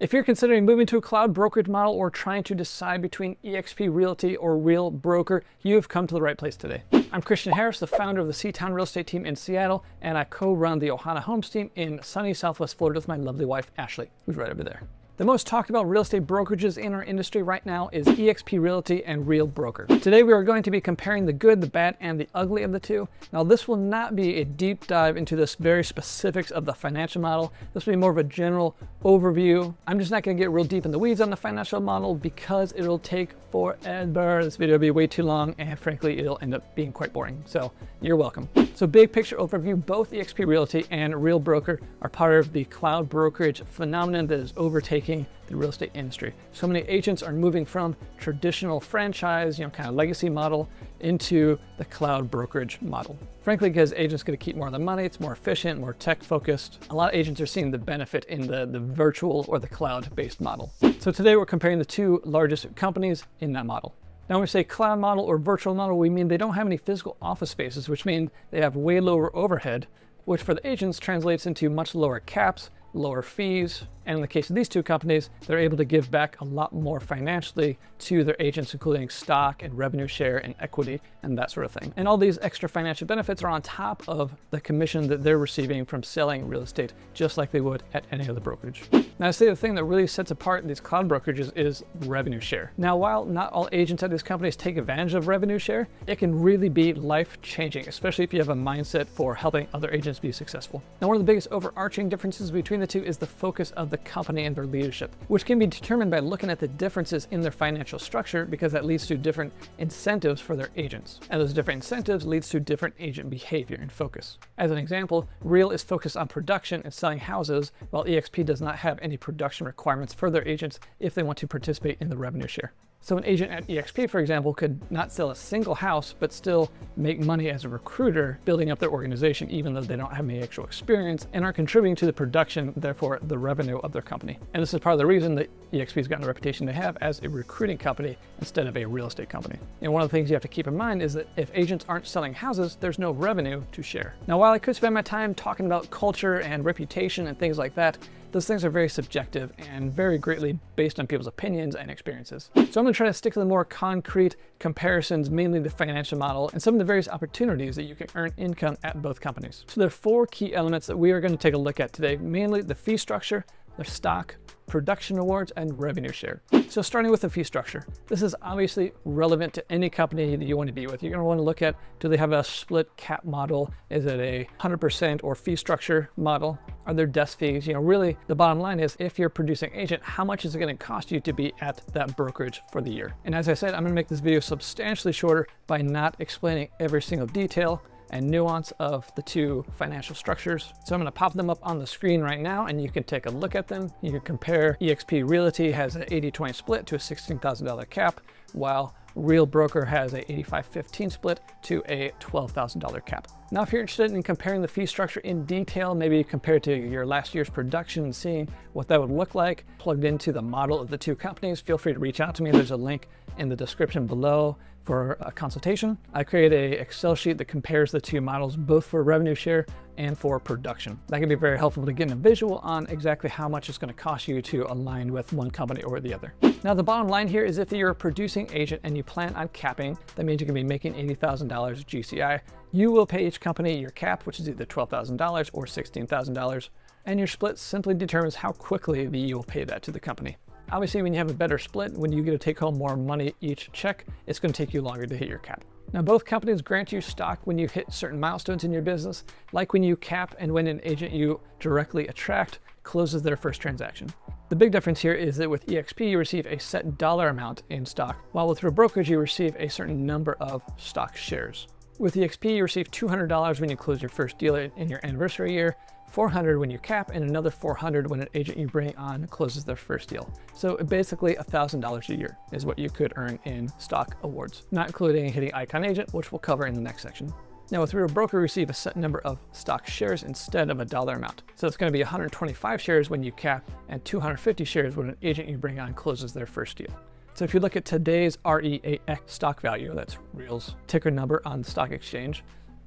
If you're considering moving to a cloud brokerage model or trying to decide between eXp Realty or Real Broker, you have come to the right place today. I'm Christian Harris, the founder of the Seatown Real Estate team in Seattle, and I co-run the Ohana Homes team in sunny Southwest Florida with my lovely wife, Ashley, who's right over there. The most talked about real estate brokerages in our industry right now is eXp Realty and Real Broker. Today we are going to be comparing the good, the bad, and the ugly of the two. Now this will not be a deep dive into the very specifics of the financial model. This will be more of a general overview. I'm just not going to get real deep in the weeds on the financial model because it'll take forever. This video will be way too long and frankly it'll end up being quite boring. So you're welcome. So big picture overview, both eXp Realty and Real Broker are part of the cloud brokerage phenomenon that is overtaking the real estate industry. So many agents are moving from traditional franchise, kind of legacy model into the cloud brokerage model. Frankly, because agents get to keep more of the money, it's more efficient, more tech focused. A lot of agents are seeing the benefit in the virtual or the cloud-based model. So today we're comparing the two largest companies in that model. Now when we say cloud model or virtual model, we mean they don't have any physical office spaces, which means they have way lower overhead, which for the agents translates into much lower caps, lower fees, and in the case of these two companies, they're able to give back a lot more financially to their agents, including stock and revenue share and equity and that sort of thing. And all these extra financial benefits are on top of the commission that they're receiving from selling real estate, just like they would at any other brokerage. Now, I say the thing that really sets apart these cloud brokerages is revenue share. Now, while not all agents at these companies take advantage of revenue share, it can really be life-changing, especially if you have a mindset for helping other agents be successful. Now, one of the biggest overarching differences between the two is the focus of the company and their leadership, which can be determined by looking at the differences in their financial structure, because that leads to different incentives for their agents. And those different incentives leads to different agent behavior and focus. As an example, Real is focused on production and selling houses, while eXp does not have any production requirements for their agents if they want to participate in the revenue share. So an agent at eXp, for example, could not sell a single house, but still make money as a recruiter, building up their organization, even though they don't have any actual experience and are contributing to the production, therefore the revenue of their company. And this is part of the reason that eXp has gotten the reputation they have as a recruiting company instead of a real estate company. And one of the things you have to keep in mind is that if agents aren't selling houses, there's no revenue to share. Now, while I could spend my time talking about culture and reputation and things like that, those things are very subjective and very greatly based on people's opinions and experiences. So I'm going to try to stick to the more concrete comparisons, mainly the financial model and some of the various opportunities that you can earn income at both companies. So there are four key elements that we are going to take a look at today, mainly the fee structure, their stock, production awards, and revenue share. So starting with the fee structure, this is obviously relevant to any company that you want to be with. You're going to want to look at, do they have a split cap model? Is it a 100% or fee structure model? Are there desk fees? Really the bottom line is, if you're a producing agent, how much is it going to cost you to be at that brokerage for the year? And as I said, I'm going to make this video substantially shorter by not explaining every single detail and nuance of the two financial structures. So I'm going to pop them up on the screen right now and you can take a look at them. You can compare. eXp Realty has an 80-20 split to a $16,000 cap, while Real Broker has a 85-15 split to a $12,000 cap. Now, if you're interested in comparing the fee structure in detail, maybe compare it to your last year's production and seeing what that would look like plugged into the model of the two companies, feel free to reach out to me. There's a link in the description below for a consultation. I created an Excel sheet that compares the two models, both for revenue share and for production. That can be very helpful to get a visual on exactly how much it's going to cost you to align with one company or the other. Now, the bottom line here is, if you're a producing agent and you plan on capping, that means you're going to be making $80,000 GCI. You will pay each company your cap, which is either $12,000 or $16,000, and your split simply determines how quickly you will pay that to the company. Obviously, when you have a better split, when you get to take home more money each check, it's going to take you longer to hit your cap. Now, both companies grant you stock when you hit certain milestones in your business, like when you cap and when an agent you directly attract closes their first transaction. The big difference here is that with eXp, you receive a set dollar amount in stock, while with Real Brokerage, you receive a certain number of stock shares. With eXp, you receive $200 when you close your first deal in your anniversary year, $400 when you cap, and another $400 when an agent you bring on closes their first deal. So basically $1,000 a year is what you could earn in stock awards, not including hitting Icon Agent, which we'll cover in the next section. Now, with Real Broker, you receive a set number of stock shares instead of a dollar amount. So it's going to be 125 shares when you cap and 250 shares when an agent you bring on closes their first deal. So if you look at today's REAX stock value, that's Real's ticker number on the stock exchange,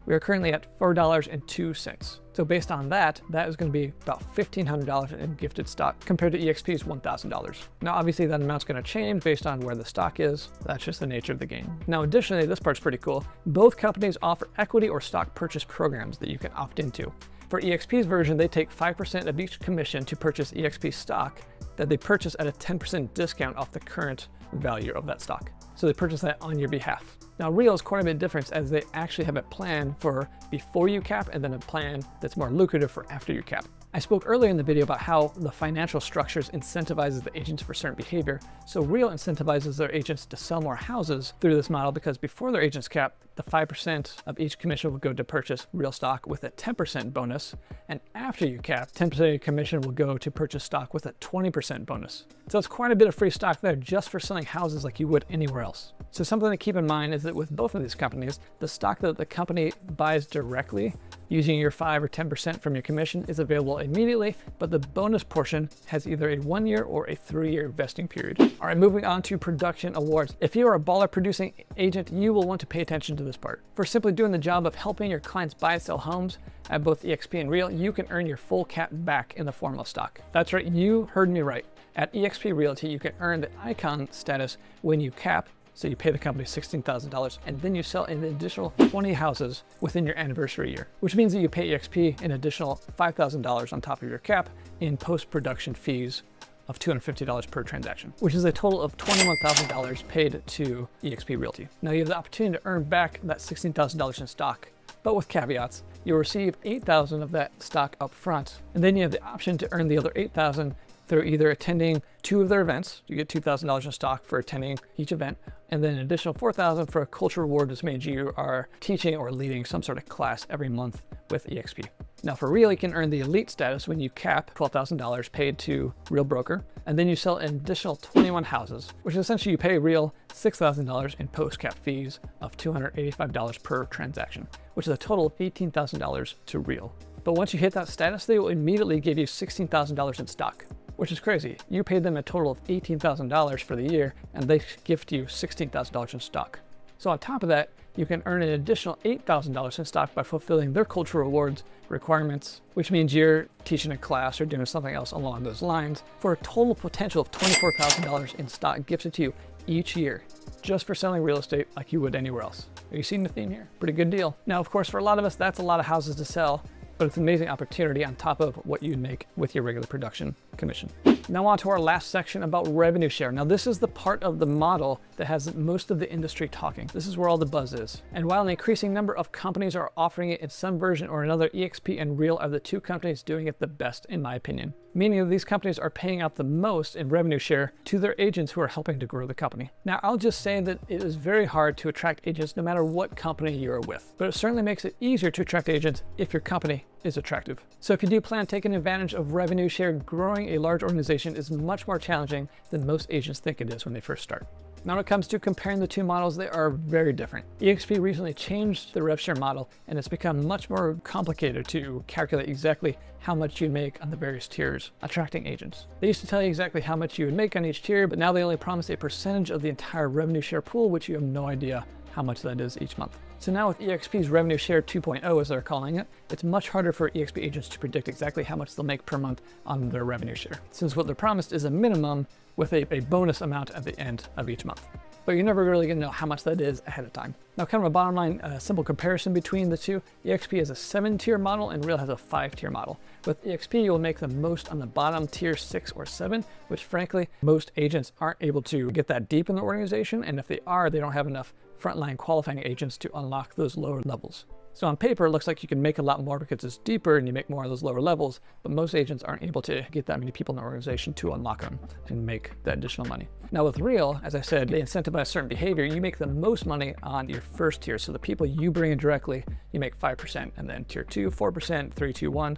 we are currently at $4.02. So based on that, that is going to be about $1,500 in gifted stock compared to eXp's $1,000. Now, obviously that amount's going to change based on where the stock is. That's just the nature of the game. Now, additionally, this part's pretty cool. Both companies offer equity or stock purchase programs that you can opt into. For eXp's version, they take 5% of each commission to purchase eXp stock that they purchase at a 10% discount off the current value of that stock. So they purchase that on your behalf. Now, Real is quite a bit different as they actually have a plan for before you cap and then a plan that's more lucrative for after you cap. I spoke earlier in the video about how the financial structures incentivizes the agents for certain behavior. So Real incentivizes their agents to sell more houses through this model because before their agents cap, the 5% of each commission will go to purchase Real stock with a 10% bonus. And after you cap, 10% of your commission will go to purchase stock with a 20% bonus. So it's quite a bit of free stock there just for selling houses like you would anywhere else. So something to keep in mind is that with both of these companies, the stock that the company buys directly using your 5 or 10% from your commission is available immediately, but the bonus portion has either a 1-year or a 3-year vesting period. All right, moving on to production awards. If you are a baller producing agent, you will want to pay attention to this part. For simply doing the job of helping your clients buy and sell homes at both eXp and Real, you can earn your full cap back in the form of stock. That's right, you heard me right. At eXp Realty, you can earn the icon status when you cap. So you pay the company $16,000 and then you sell an additional 20 houses within your anniversary year, which means that you pay eXp an additional $5,000 on top of your cap in post-production fees of $250 per transaction, which is a total of $21,000 paid to eXp Realty. Now you have the opportunity to earn back that $16,000 in stock, but with caveats. You'll receive $8,000 of that stock up front, and then you have the option to earn the other $8,000 through either attending 2 of their events. You get $2,000 in stock for attending each event, and then an additional $4,000 for a culture reward, which means you are teaching or leading some sort of class every month with eXp. Now for Real, you can earn the elite status when you cap $12,000 paid to Real Broker, and then you sell an additional 21 houses, which essentially you pay Real $6,000 in post-cap fees of $285 per transaction, which is a total of $18,000 to Real. But once you hit that status, they will immediately give you $16,000 in stock, which is crazy. You paid them a total of $18,000 for the year, and they gift you $16,000 in stock. So on top of that, you can earn an additional $8,000 in stock by fulfilling their cultural rewards requirements, which means you're teaching a class or doing something else along those lines, for a total potential of $24,000 in stock gifted to you each year, just for selling real estate like you would anywhere else. Are you seeing the theme here? Pretty good deal. Now, of course, for a lot of us, that's a lot of houses to sell, but it's an amazing opportunity on top of what you'd make with your regular production commission. Now on to our last section about revenue share. Now this is the part of the model that has most of the industry talking. This is where all the buzz is. And while an increasing number of companies are offering it in some version or another, eXp and Real are the 2 companies doing it the best, in my opinion. Meaning that these companies are paying out the most in revenue share to their agents who are helping to grow the company. Now I'll just say that it is very hard to attract agents no matter what company you're with, but it certainly makes it easier to attract agents if your company is attractive. So if you do plan on taking advantage of revenue share, growing a large organization is much more challenging than most agents think it is when they first start. Now when it comes to comparing the 2 models, they are very different. eXp recently changed the rev share model, and it's become much more complicated to calculate exactly how much you make on the various tiers, attracting agents. They used to tell you exactly how much you would make on each tier, but now they only promise a percentage of the entire revenue share pool, which you have no idea how much that is each month. So now with eXp's revenue share 2.0, as they're calling it, it's much harder for eXp agents to predict exactly how much they'll make per month on their revenue share, since what they're promised is a minimum with a bonus amount at the end of each month. But you're never really gonna know how much that is ahead of time. Now kind of a bottom line, simple comparison between the 2, eXp has a 7-tier model and Real has a 5-tier model. With eXp, you'll make the most on the bottom tier 6 or 7, which frankly, most agents aren't able to get that deep in the organization, and if they are, they don't have enough frontline qualifying agents to unlock those lower levels. So on paper, it looks like you can make a lot more because it's deeper and you make more of those lower levels, but most agents aren't able to get that many people in the organization to unlock them and make that additional money. Now with Real, as I said, they incentivize certain behavior. You make the most money on your first tier. So the people you bring in directly, you make 5%, and then tier 2, 4%, 3, 2, 1.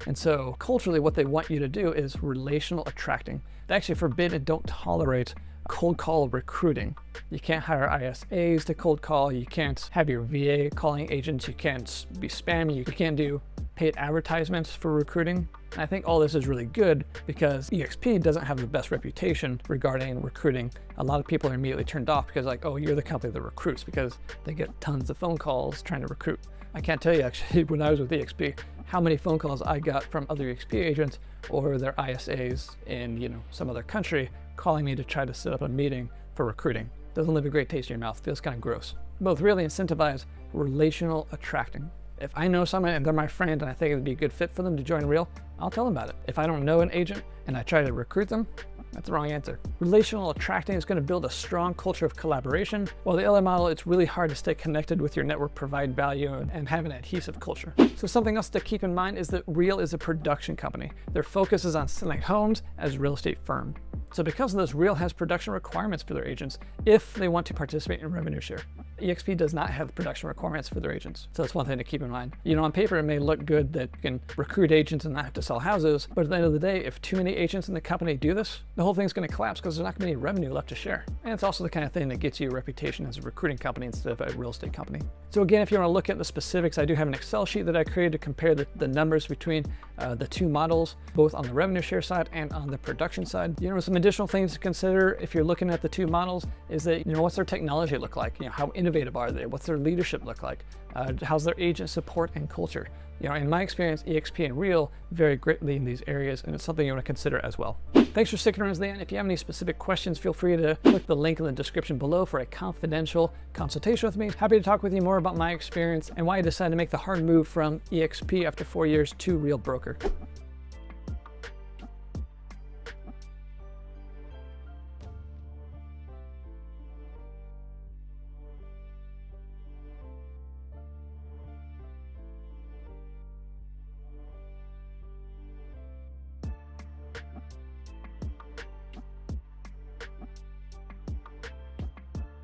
And so culturally, what they want you to do is relational attracting. They actually forbid and don't tolerate cold call recruiting. You can't hire ISAs to cold call. You can't have your VA calling agents. You can't be spammy. You can't do paid advertisements for recruiting. And I think all this is really good because eXp doesn't have the best reputation regarding recruiting. A lot of people are immediately turned off because like, oh, you're the company that recruits, because they get tons of phone calls trying to recruit. I can't tell you actually when I was with eXp how many phone calls I got from other eXp agents or their ISAs in some other country calling me to try to set up a meeting for recruiting. Doesn't leave a great taste in your mouth. Feels kind of gross. Both really incentivize relational attracting. If I know someone and they're my friend and I think it would be a good fit for them to join Real, I'll tell them about it. If I don't know an agent and I try to recruit them, that's the wrong answer. Relational attracting is going to build a strong culture of collaboration. While the LA model, it's really hard to stay connected with your network, provide value, and have an adhesive culture. So something else to keep in mind is that Real is a production company. Their focus is on selling homes as a real estate firm. So because of this, Real has production requirements for their agents if they want to participate in revenue share. eXp does not have production requirements for their agents. So that's one thing to keep in mind. On paper, it may look good that you can recruit agents and not have to sell houses, but at the end of the day, if too many agents in the company do this, the whole thing's going to collapse because there's not going to be any revenue left to share. And it's also the kind of thing that gets you a reputation as a recruiting company instead of a real estate company. So again, if you want to look at the specifics, I do have an Excel sheet that I created to compare the numbers between the two models, both on the revenue share side and on the production side. Some additional things to consider if you're looking at the two models is that, what's their technology look like? How innovative are they? What's their leadership look like? How's their agent support and culture? In my experience, eXp and Real vary greatly in these areas, and it's something you want to consider as well. Thanks for sticking around to the end. If you have any specific questions, feel free to click the link in the description below for a confidential consultation with me. Happy to talk with you more about my experience and why I decided to make the hard move from eXp after 4 years to Real Broker.